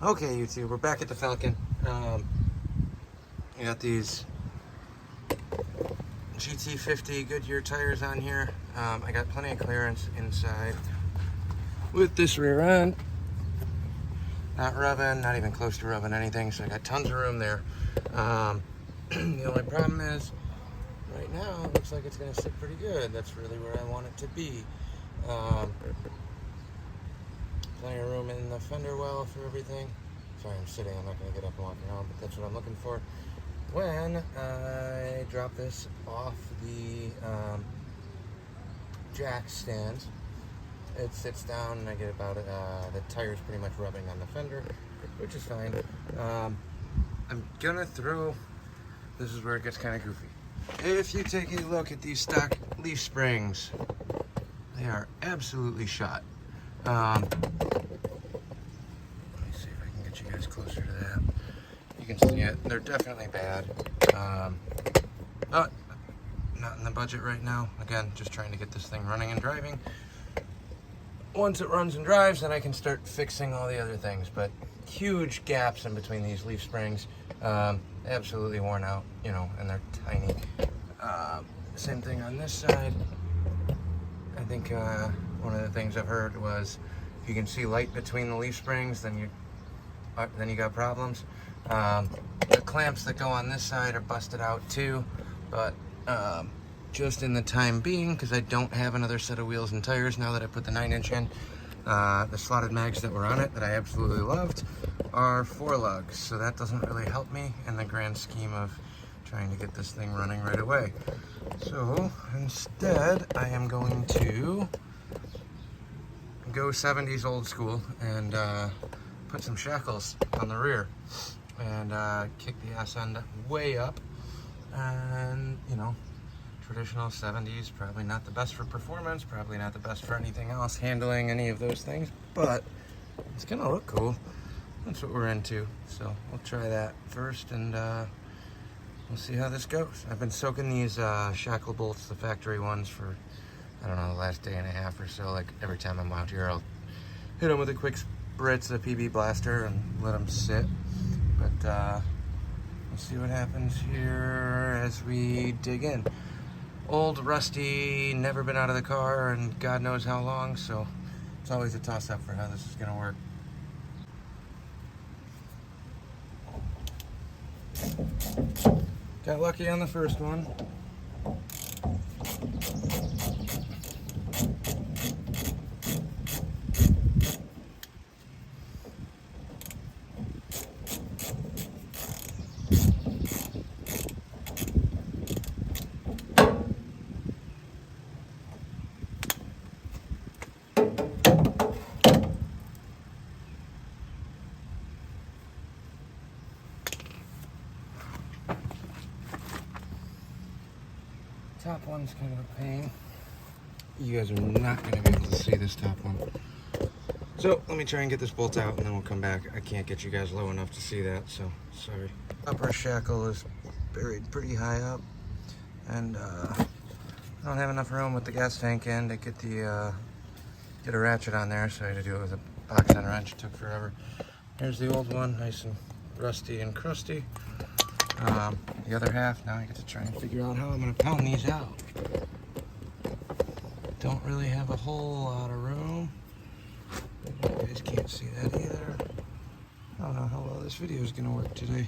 Okay, YouTube, we're back at the Falcon. We got these GT50 Goodyear tires on here. I got plenty of clearance inside with this rear end. Not rubbing, not even close to rubbing anything, so I got tons of room there. The only problem is, right now, it looks like it's going to sit pretty good. That's really where I want it to be. Plenty of room in the fender well for everything. Sorry, I'm sitting. I'm not going to get up and walk around, but that's what I'm looking for. When I drop this off the jack stand, it sits down and I get about the tire's pretty much rubbing on the fender, which is fine. I'm gonna throw, this is where it gets kind of goofy. If you take a look at these stock leaf springs, they are absolutely shot. Let me see if I can get you guys closer to that. You can see it, they're definitely bad. But not in the budget right now. Again, just trying to get this thing running and driving. Once it runs and drives, then I can start fixing all the other things. But huge gaps in between these leaf springs. Absolutely worn out, you know, and they're tiny. Same thing on this side. I think one of the things I've heard was if you can see light between the leaf springs, then you got problems. The clamps that go on this side are busted out too, but just in the time being, because I don't have another set of wheels and tires now that I put the 9-inch in, the slotted mags that were on it that I absolutely loved are 4 lugs, so that doesn't really help me in the grand scheme of trying to get this thing running right away. So instead, I am going to go 70s old school and put some shackles on the rear and kick the ass end way up. And, you know, traditional 70s, probably not the best for performance, probably not the best for anything else, handling any of those things, but it's gonna look cool. That's what we're into. So we'll try that first and we'll see how this goes. I've been soaking these shackle bolts, the factory ones, for, I don't know, the last day and a half or so. Like every time I'm out here, I'll hit them with a quick spritz of PB Blaster and let them sit. But we'll see what happens here as we dig in. Old, rusty, never been out of the car and God knows how long, so it's always a toss-up for how this is gonna work. Got lucky on the first one. Top one's kind of a pain. You guys are not going to be able to see this top one. So let me try and get this bolt out and then we'll come back. I can't get you guys low enough to see that, so sorry. Upper shackle is buried pretty high up, and I don't have enough room with the gas tank in to get a ratchet on there, so I had to do it with a box end wrench. It took forever. Here's the old one, nice and rusty and crusty. The other half, now I get to try and figure out how I'm going to pound these out. Don't really have a whole lot of room. You guys can't see that either. I don't know how well this video is going to work today.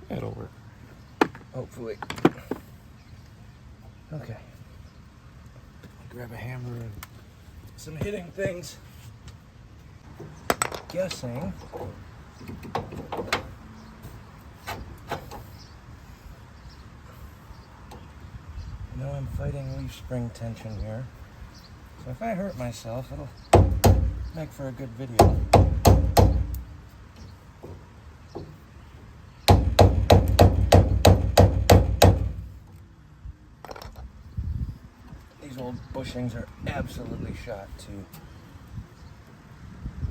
It'll work. Hopefully. Okay. Grab a hammer and some hitting things. Guessing I know I'm fighting leaf spring tension here, so if I hurt myself, it'll make for a good video. These old bushings are absolutely shot too,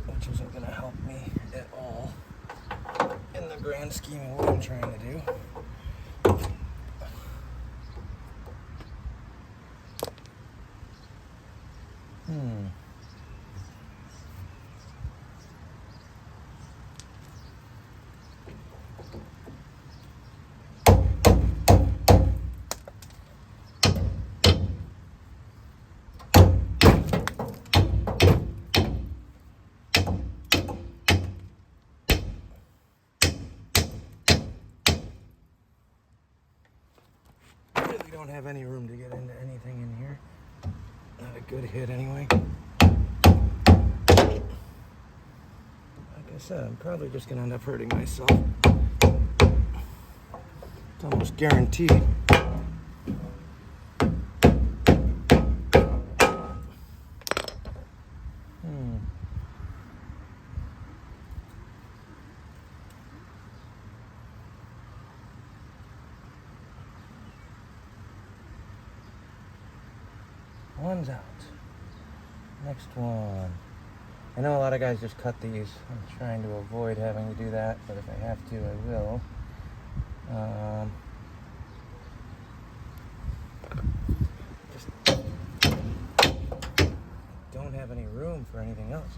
which isn't going to help me at all in the grand scheme of what I'm trying to do. don't have any room to get into anything in here. Not a good hit anyway. Like I said, I'm probably just gonna end up hurting myself. It's almost guaranteed. One's out. Next one. I know a lot of guys just cut these. I'm trying to avoid having to do that, but if I have to, I will. Just don't have any room for anything else.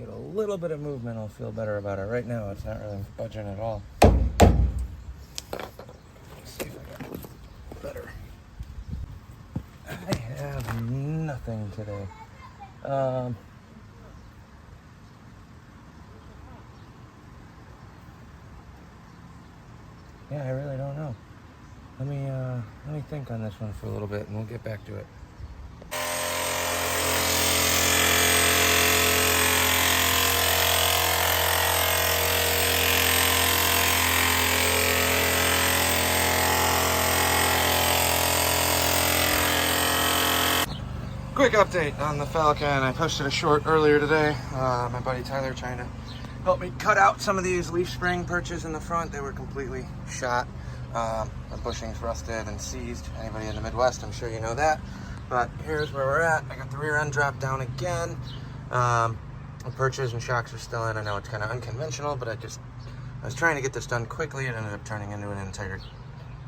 A little bit of movement, I'll feel better about it. Right now, it's not really budging at all. Let's see if I got better. I have nothing today. Yeah, I really don't know. Let me think on this one for a little bit, and we'll get back to it. Quick update on the Falcon. I posted a short earlier today. My buddy Tyler trying to help me cut out some of these leaf spring perches in the front. They were completely shot. The bushings rusted and seized. Anybody in the Midwest, I'm sure you know that. But here's where we're at. I got the rear end dropped down again. The perches and shocks are still in. I know it's kind of unconventional, but I was trying to get this done quickly. It ended up turning into an entire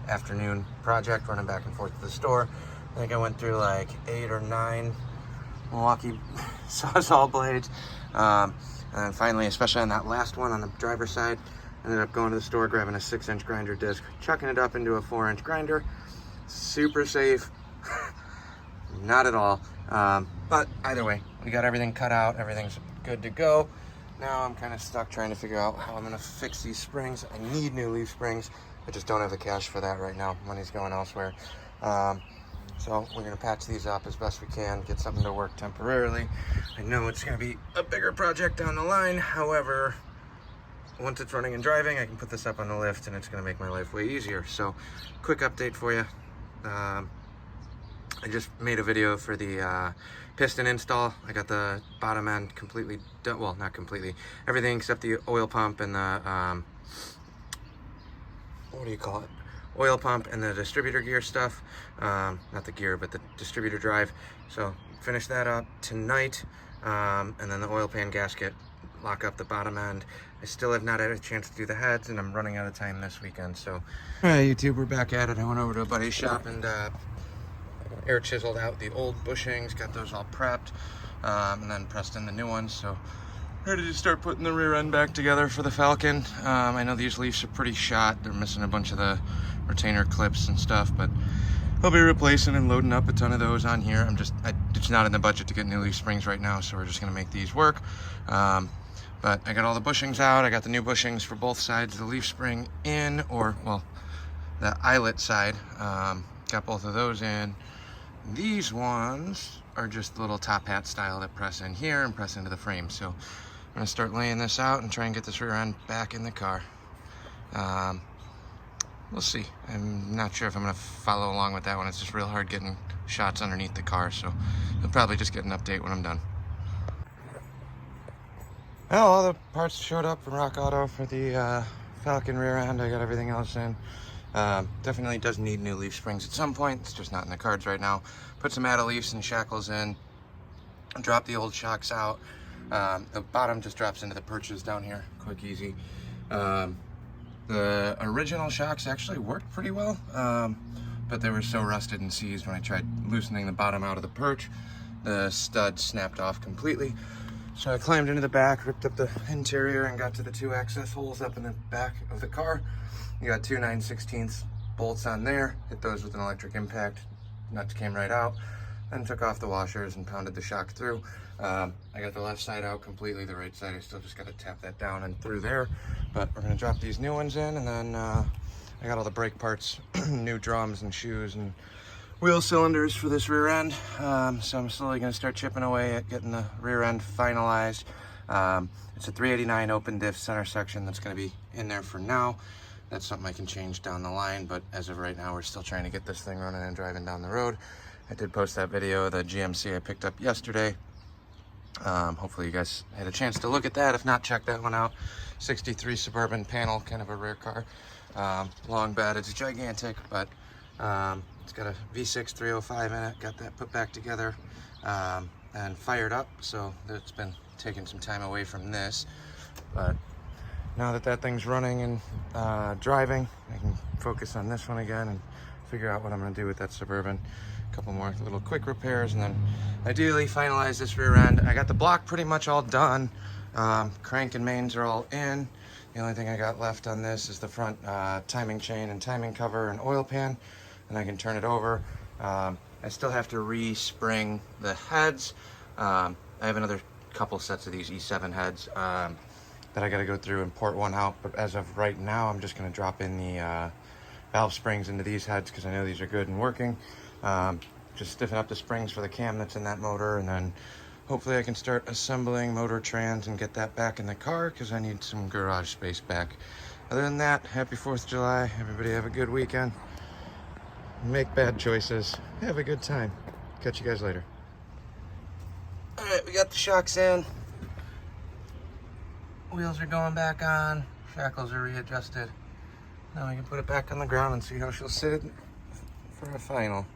afternoon project, running back and forth to the store. I think I went through like 8 or 9 Milwaukee Sawzall blades. And then finally, especially on that last one on the driver's side, ended up going to the store, grabbing a 6-inch grinder disc, chucking it up into a 4-inch grinder. Super safe. Not at all. But either way, we got everything cut out. Everything's good to go. Now I'm kind of stuck trying to figure out how I'm going to fix these springs. I need new leaf springs. I just don't have the cash for that right now. Money's going elsewhere. So we're going to patch these up as best we can, get something to work temporarily. I know it's going to be a bigger project down the line. However, once it's running and driving, I can put this up on the lift and it's going to make my life way easier. So quick update for you. I just made a video for the piston install. I got the bottom end completely done. Well, not completely. Everything except the oil pump and the, what do you call it? Oil pump and the distributor gear stuff. Not the gear, but the distributor drive. So finish that up tonight. And then the oil pan gasket, lock up the bottom end. I still have not had a chance to do the heads, and I'm running out of time this weekend. So, all right, YouTube, we're back at it. I went over to a buddy's shop and air chiseled out the old bushings, got those all prepped, and then pressed in the new ones. So ready to start putting the rear end back together for the Falcon. I know these leaves are pretty shot. They're missing a bunch of the retainer clips and stuff, but I'll be replacing and loading up a ton of those on here. It's not in the budget to get new leaf springs right now, so we're just gonna make these work. But I got all the bushings out. I got the new bushings for both sides of the leaf spring in, or well, the eyelet side. Got both of those in. These ones are just little top hat style that press in here and press into the frame. So I'm gonna start laying this out and try and get this rear end back in the car. We'll see. I'm not sure if I'm gonna follow along with that one. It's just real hard getting shots underneath the car, so you'll probably just get an update when I'm done. Well, all the parts showed up from Rock Auto for the Falcon rear end. I got everything else in. Definitely does need new leaf springs at some point. It's just not in the cards right now. Put some add leaves and shackles in. Drop the old shocks out. The bottom just drops into the perches down here. Quick, easy. The original shocks actually worked pretty well, but they were so rusted and seized when I tried loosening the bottom out of the perch. The stud snapped off completely. So I climbed into the back, ripped up the interior, and got to the 2 access holes up in the back of the car. You got 2 9/16 bolts on there. Hit those with an electric impact. Nuts came right out. Then took off the washers and pounded the shock through. I got the left side out completely. The right side, I still just got to tap that down and through there. But we're going to drop these new ones in, and then I got all the brake parts, new drums and shoes and wheel cylinders for this rear end. So I'm slowly going to start chipping away at getting the rear end finalized. It's a 389 open diff center section that's going to be in there for now. That's something I can change down the line, but as of right now, we're still trying to get this thing running and driving down the road. I did post that video of the GMC I picked up yesterday. Hopefully you guys had a chance to look at that. If not, check that one out. 63 Suburban panel, kind of a rare car. Long bed, it's gigantic, but it's got a V6 305 in it. Got that put back together and fired up, so it's been taking some time away from this. But now that that thing's running and driving, I can focus on this one again and figure out what I'm going to do with that Suburban. A couple more little quick repairs, and then ideally finalize this rear end. I got the block pretty much all done. Crank and mains are all in. The only thing I got left on this is the front timing chain and timing cover and oil pan, and I can turn it over. I still have to re-spring the heads. I have another couple sets of these E7 heads that I got to go through and port one out, but as of right now, I'm just going to drop in the valve springs into these heads because I know these are good and working. Just stiffen up the springs for the cam that's in that motor, and then hopefully I can start assembling motor trans and get that back in the car because I need some garage space back. Other than that, happy 4th of July. Everybody have a good weekend. Make bad choices. Have a good time. Catch you guys later. All right, we got the shocks in. Wheels are going back on. Shackles are readjusted. Now we can put it back on the ground and see how she'll sit for a final.